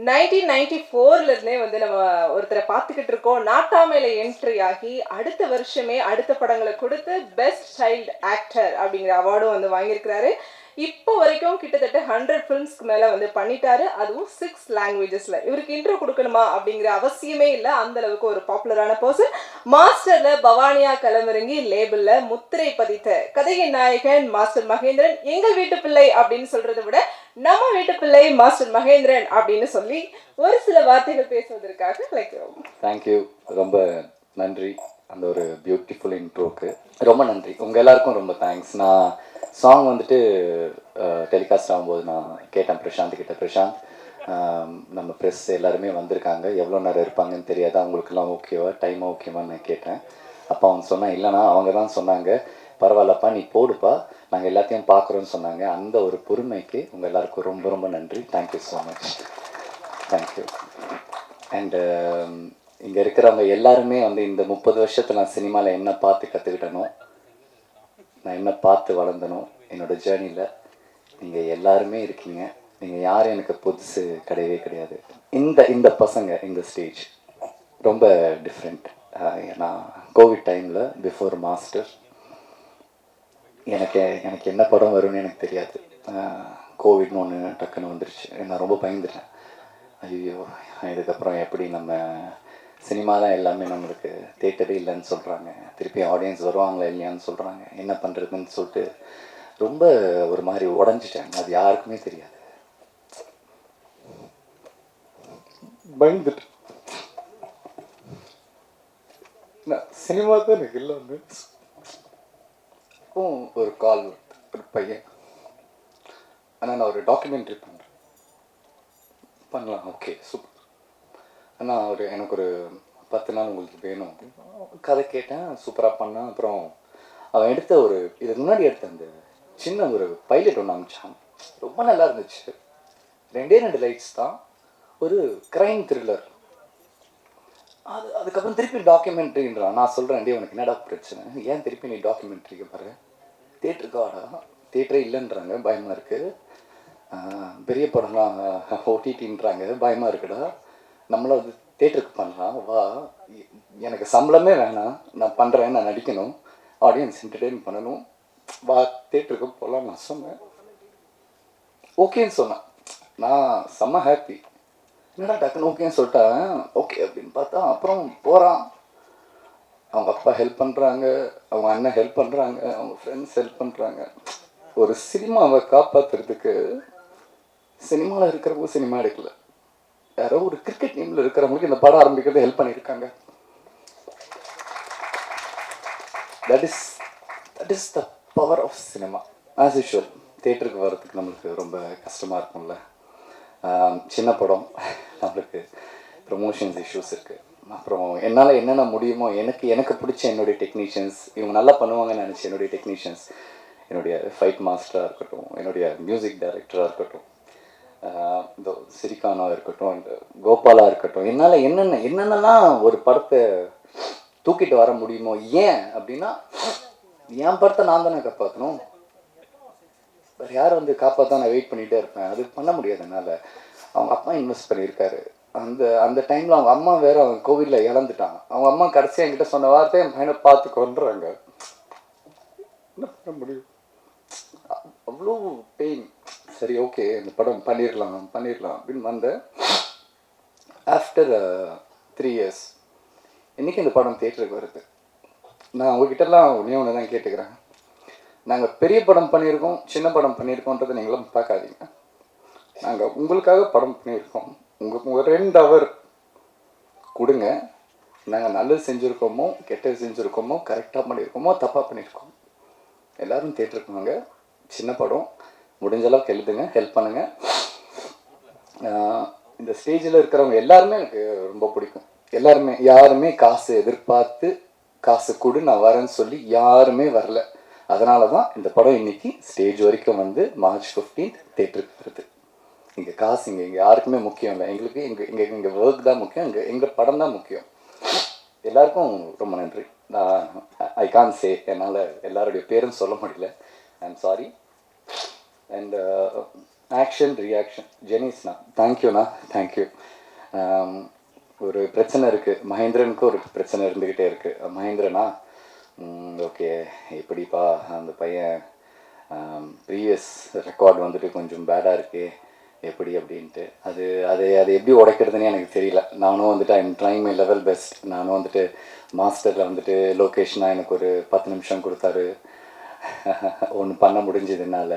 1994லேருந்தே வந்து நம்ம ஒருத்தரை பார்த்துக்கிட்டு இருக்கோம். நாட்டாமையில் என்ட்ரி ஆகி அடுத்த வருஷமே அடுத்த படங்களை கொடுத்து பெஸ்ட் சைல்டு ஆக்டர் அப்படிங்கிற அவார்டும் வந்து வாங்கியிருக்கிறாரு. இப்போ வரைக்கும் கிட்டத்தட்ட 100 ஃபிலிம்ஸ்க்கு மேலே வந்து பண்ணிட்டாரு. அதுவும் 6 லாங்குவேஜஸில். இவருக்கு இன்ட்ரோ கொடுக்கணுமா அப்படிங்கிற அவசியமே இல்லை. அந்தளவுக்கு ஒரு பாப்புலரான பர்சன். மாஸ்டரில் பவானியா களமிறங்கி லேபிளில் முத்திரை பதித்த கதையின் நாயகன் மாஸ்டர் மகேந்திரன். எங்கள் வீட்டு பிள்ளை அப்படின்னு சொல்கிறத விட நம்ம வீட்டு பிள்ளை மாஸ்டர் மகேந்திரன் அப்படின்னு சொல்லி ஒரு சில வார்த்தைகள் பேசுவதற்காக அழைக்கிறோம். தேங்க்யூ, ரொம்ப நன்றி. அந்த ஒரு பியூட்டிஃபுல் இன்ட்ரோக்கு ரொம்ப நன்றி. உங்கள் எல்லாருக்கும் ரொம்ப தேங்க்ஸ். நான் சாங் வந்துட்டு டெலிகாஸ்ட் ஆகும்போது நான் கேட்டேன் பிரசாந்த் கிட்ட, பிரசாந்த் நம்ம ப்ரெஸ் எல்லாருமே வந்திருக்காங்க, எவ்வளோ நேரம் இருப்பாங்கன்னு தெரியாது, அவங்களுக்கெல்லாம் ஓகேவா, டைமாக ஓகேவான்னு நான் கேட்டேன். அப்போ அவங்க சொன்னேன், இல்லைனா அவங்க தான் சொன்னாங்க, பரவாயில்லப்பா நீ போடுப்பா, நாங்கள் எல்லாத்தையும் பார்க்குறோன்னு சொன்னாங்க. அந்த ஒரு பொறுமைக்கு உங்கள் எல்லாருக்கும் ரொம்ப ரொம்ப நன்றி. Thank you so much. Thank you. And இங்கே இருக்கிறவங்க எல்லாருமே வந்து இந்த 30 வருஷத்தில் நான் சினிமாவில் என்ன பார்த்து கற்றுக்கிட்டனோ, நான் என்ன பார்த்து வளர்ந்தனோ, என்னோடய ஜேர்னியில் நீங்கள் எல்லாருமே இருக்கீங்க. நீங்கள் யாரும் எனக்கு புதுசு கிடையவே கிடையாது. இந்த பசங்க இந்த ஸ்டேஜ் ரொம்ப டிஃப்ரெண்ட். ஏன்னா கோவிட் டைமில் பிஃபோர் மாஸ்டர் எனக்கு என்ன படம் வரும்னு எனக்கு தெரியாது. கோவிட்னு ஒன்று டக்குன்னு வந்துருச்சு. நான் ரொம்ப பயந்துட்டேன். ஐயோ இதுக்கப்புறம் எப்படி நம்ம சினிமா தான் எல்லாமே நம்மளுக்கு தேட்டரே இல்லைன்னு சொல்கிறாங்க, திருப்பி ஆடியன்ஸ் வருவாங்களா இல்லையான்னு சொல்கிறாங்க, என்ன பண்ணுறதுன்னு சொல்லிட்டு ரொம்ப ஒரு மாதிரி உடஞ்சிட்டேன். அது யாருக்குமே தெரியாது. பயந்துட்டு சினிமா தான் எனக்கு இல்லை. ஒரு கால் ஒரு பையன், ஆனால் நான் ஒரு டாக்குமெண்ட்ரி பண்ணலாம், ஓகே சூப்பர் ஆனால் எனக்கு ஒரு 10 நாள் உங்களுக்கு வேணும் அப்படின்னு கதை கேட்டேன். சூப்பராக பண்ணேன். அப்புறம் அவன் எடுத்த இதுக்கு முன்னாடி எடுத்த அந்த சின்ன ஒரு பைலட் ஒன்று அனுப்பிச்சான், ரொம்ப நல்லா இருந்துச்சு. 2 லைட்ஸ் தான், ஒரு க்ரைம் த்ரில்லர். அதுக்கப்புறம் திருப்பி டாக்குமெண்ட்ரின்றான். நான் சொல்கிறேன், உனக்கு என்னடா பிரச்சனை, ஏன் திருப்பி நீ டாக்குமெண்ட்ரிக்கு பாரு, தேட்டருக்கு வாடா, தேட்டரே இல்லைன்றாங்க, பயமாக இருக்குது. பெரிய படம்லாம் ஓடிடின்றாங்க, பயமாக இருக்குடா, நம்மள வந்து தேட்டருக்கு பண்ணலாம், வா, எனக்கு சம்பளமே வேணாம், நான் பண்ணுறேன், நான் நடிக்கணும், ஆடியன்ஸ் என்டர்டெயின் பண்ணணும், வா தேட்டருக்கு போகலாம் நான் சொன்னேன். ஓகேன்னு சொன்னேன். நான் செம்ம ஹாப்பி. என்னடா டக்குன்னு ஓகேன்னு சொல்லிட்டேன். ஓகே அப்படின்னு பார்த்தா அப்புறம் போகிறான். அவங்க அப்பா ஹெல்ப் பண்ணுறாங்க, அவங்க அண்ணன் ஹெல்ப் பண்ணுறாங்க, அவங்க ஃப்ரெண்ட்ஸ் ஹெல்ப் பண்ணுறாங்க. ஒரு சினிமாவை காப்பாற்றுறதுக்கு சினிமாவில் இருக்கிறவங்க சினிமா எடுக்கல, யாரோ ஒரு கிரிக்கெட் டீமில் இருக்கிறவங்களுக்கு இந்த படம் ஆரம்பிக்கிறது ஹெல்ப் பண்ணியிருக்காங்க. That is the power of cinema. As usual தேட்டருக்கு வர்றதுக்கு நம்மளுக்கு ரொம்ப கஷ்டமாக இருக்கும்ல. சின்ன படம், நம்மளுக்கு ப்ரொமோஷன்ஸ் இஷ்யூஸ் இருக்குது. அப்புறம் என்னால் என்னென்ன முடியுமோ எனக்கு பிடிச்ச என்னுடைய டெக்னீஷியன்ஸ், இவங்க நல்லா பண்ணுவாங்கன்னு நினச்சி என்னுடைய டெக்னீஷியன்ஸ், என்னுடைய ஃபைட் மாஸ்டராக இருக்கட்டும், என்னுடைய மியூசிக் டைரக்டராக இருக்கட்டும், இந்த சிரிகானாக இருக்கட்டும், இந்த கோபாலாக இருக்கட்டும், என்னால் என்னென்னலாம் ஒரு படத்தை தூக்கிட்டு வர முடியுமோ. ஏன் அப்படின்னா என் படத்தை நான் தானே காப்பாற்றணும், வேறு யார் வந்து காப்பாற்ற நான் வெயிட் பண்ணிகிட்டே இருப்பேன், அது பண்ண முடியாது என்னால். அவங்க அப்பா இன்வெஸ்ட் பண்ணியிருக்காரு. அந்த டைமில் அவங்க அம்மா வேறு அவன் கோவிலில் இழந்துட்டான். அவங்க அம்மா கடைசியாக என்கிட்ட சொன்ன வார்த்தை, என் பையனை பார்த்து கொண்டுறாங்க, என்ன பண்ண முடியும், அவ்வளோ பெயின். சரி ஓகே இந்த படம் பண்ணிடலாம் அப்படின்னு வந்தேன். ஆஃப்டர் 3 years இன்றைக்கி இந்த படம் தேட்டருக்கு வருது. நான் உங்ககிட்டலாம் ஒன்று தான் கேட்டுக்கிறேன். நாங்கள் பெரிய படம் பண்ணியிருக்கோம், சின்ன படம் பண்ணியிருக்கோன்றதை நீங்களும் பார்க்காதீங்க. நாங்கள் உங்களுக்காக படம் பண்ணியிருக்கோம். உங்களுக்கு 2 hour கொடுங்க. நாங்கள் நல்லது செஞ்சுருக்கோமோ கெட்டது செஞ்சுருக்கோமோ, கரெக்டாக பண்ணியிருக்கோமோ தப்பாக பண்ணியிருக்கோம், எல்லோரும் தேட்டருக்கு வாங்க. சின்ன படம், முடிஞ்ச அளவுக்கு எழுதுங்க, ஹெல்ப் பண்ணுங்கள். இந்த ஸ்டேஜில் இருக்கிறவங்க எல்லாருமே எனக்கு ரொம்ப பிடிக்கும். யாருமே காசு எதிர்பார்த்து காசு கொடு நான் வரேன்னு சொல்லி யாருமே வரல. அதனால தான் இந்த படம் இன்றைக்கி ஸ்டேஜ் வரைக்கும் வந்து March 15th தேட்டருக்கு வருது. இங்கே காசு இங்கே யாருக்குமே முக்கியம் இல்லை, எங்களுக்கு எங்கள் ஒர்க் தான் முக்கியம், எங்கள் படம் தான் முக்கியம். எல்லாருக்கும் ரொம்ப நன்றி. நான் ஐ கான் சே, என்னால் எல்லாருடைய பேரும் சொல்ல முடியல, I am sorry. And action reaction ஜெனிஸ்ண்ணா தேங்க்யூண்ணா தேங்க்யூ. ஒரு பிரச்சனை இருக்குது, மகேந்திரனுக்கு ஒரு பிரச்சனை இருந்துக்கிட்டே இருக்குது. மகேந்திரனா ஓகே எப்படிப்பா அந்த பையன் ப்ரீவியஸ் ரெக்கார்ட் வந்துட்டு கொஞ்சம் பேடாக இருக்குது எப்படி அப்படின்ட்டு அது அது அது எப்படி உடைக்கிறதுனே எனக்கு தெரியல. நானும் வந்துட்டு I'm trying my level best. நானும் வந்துட்டு மாஸ்டரில் வந்துட்டு லொக்கேஷனாக எனக்கு ஒரு 10 நிமிஷம் கொடுத்தாரு, ஒன்று பண்ண முடிஞ்சதுனால.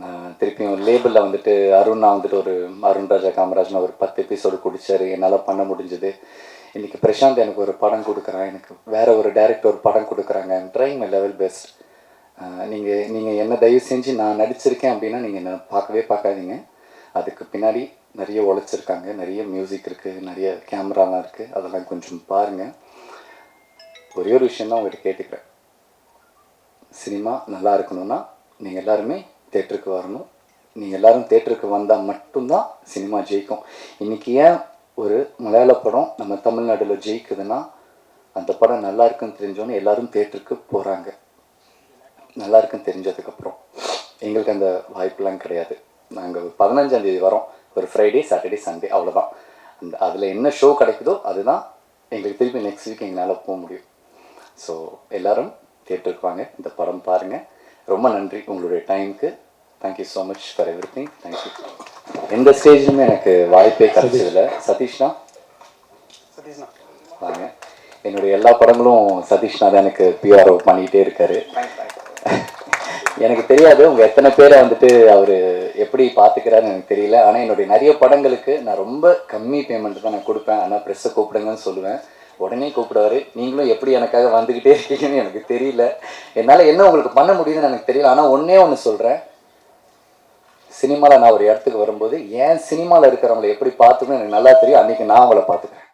நான் திருப்பியும் லேபிளில் வந்துட்டு அருணா வந்துட்டு ஒரு அருண் ராஜா காமராஜ்னா ஒரு 10 எபிசோடு குடித்தாரு, என்னால் பண்ண முடிஞ்சுது. இன்றைக்கி பிரசாந்த் எனக்கு ஒரு படம் கொடுக்குறான், எனக்கு வேறு ஒரு டைரக்டர் ஒரு படம் கொடுக்குறாங்க. I'm trying my level best. நீங்கள் என்ன தயவு செஞ்சு நான் நடிச்சிருக்கேன் அப்படின்னா நீங்கள் என்ன பார்க்கவே பார்க்காதீங்க. அதுக்கு பின்னாடி நிறைய உழைச்சிருக்காங்க, நிறைய மியூசிக் இருக்குது, நிறைய கேமராலாம் இருக்குது, அதெல்லாம் கொஞ்சம் பாருங்கள். ஒரே ஒரு விஷயம் தான் உங்கள்கிட்ட கேட்டுக்கிறேன், சினிமா நல்லா இருக்கணும்னா நீங்கள் எல்லாருமே தேட்டருக்கு வரணும். நீங்கள் எல்லோரும் தேட்டருக்கு வந்தால் மட்டும்தான் சினிமா ஜெயிக்கும். இன்றைக்கி ஏன் ஒரு மலையாள படம் நம்ம தமிழ்நாட்டில் ஜெயிக்குதுன்னா அந்த படம் நல்லா இருக்குன்னு தெரிஞ்சோன்னே எல்லோரும் தேட்டருக்கு போகிறாங்க. நல்லா இருக்குன்னு தெரிஞ்சதுக்கப்புறம் எங்களுக்கு அந்த வாய்ப்பெலாம் கிடையாது. நாங்கள் 15ஆம் தேதி வரோம், ஒரு ஃப்ரைடே சாட்டர்டே சண்டே, அவ்வளோதான். அதில் என்ன ஷோ கிடைக்குதோ அதுதான் எங்களுக்கு திருப்பி நெக்ஸ்ட் வீக் எங்களால் போக முடியும். ஸோ எல்லோரும் தேட்டருக்கு வாங்க, இந்த படம் பாருங்கள். ரொம்ப நன்றி உங்களுடைய டைமுக்கு. Thank you so much for every thing. Thank you. எந்த ஸ்டேஜ்லையுமே எனக்கு வாய்ப்பே கிடைச்சதில்லை. சதீஷ்னா வாங்க. என்னுடைய எல்லா படங்களும் சதீஷ்னா தான் எனக்கு பிஆர்ஓ பண்ணிக்கிட்டே இருக்காரு. எனக்கு தெரியாது உங்கள் எத்தனை பேரை வந்துட்டு அவர் எப்படி பார்த்துக்கிறாருன்னு எனக்கு தெரியல. ஆனால் என்னுடைய நிறைய படங்களுக்கு நான் ரொம்ப கம்மி பேமெண்ட் தான் நான் கொடுப்பேன். ஆனால் ப்ரெஸ்ஸை கூப்பிடுங்கன்னு சொல்லுவேன், உடனே கூப்பிடுவார். நீங்களும் எப்படி எனக்காக வந்துக்கிட்டே இருக்கீங்கன்னு எனக்கு தெரியல. என்னால் என்ன உங்களுக்கு பண்ண முடியுதுன்னு எனக்கு தெரியல. ஆனால் ஒன்று சொல்கிறேன், சினிமாவில் நான் ஒரு இடத்துக்கு வரும்போது என் சினிமாவில் இருக்கிறவங்களை எப்படி பார்த்துக்கணும் எனக்கு நல்லா தெரியும். அன்றைக்கி நான் அவங்கள பார்த்துக்கிறேன்.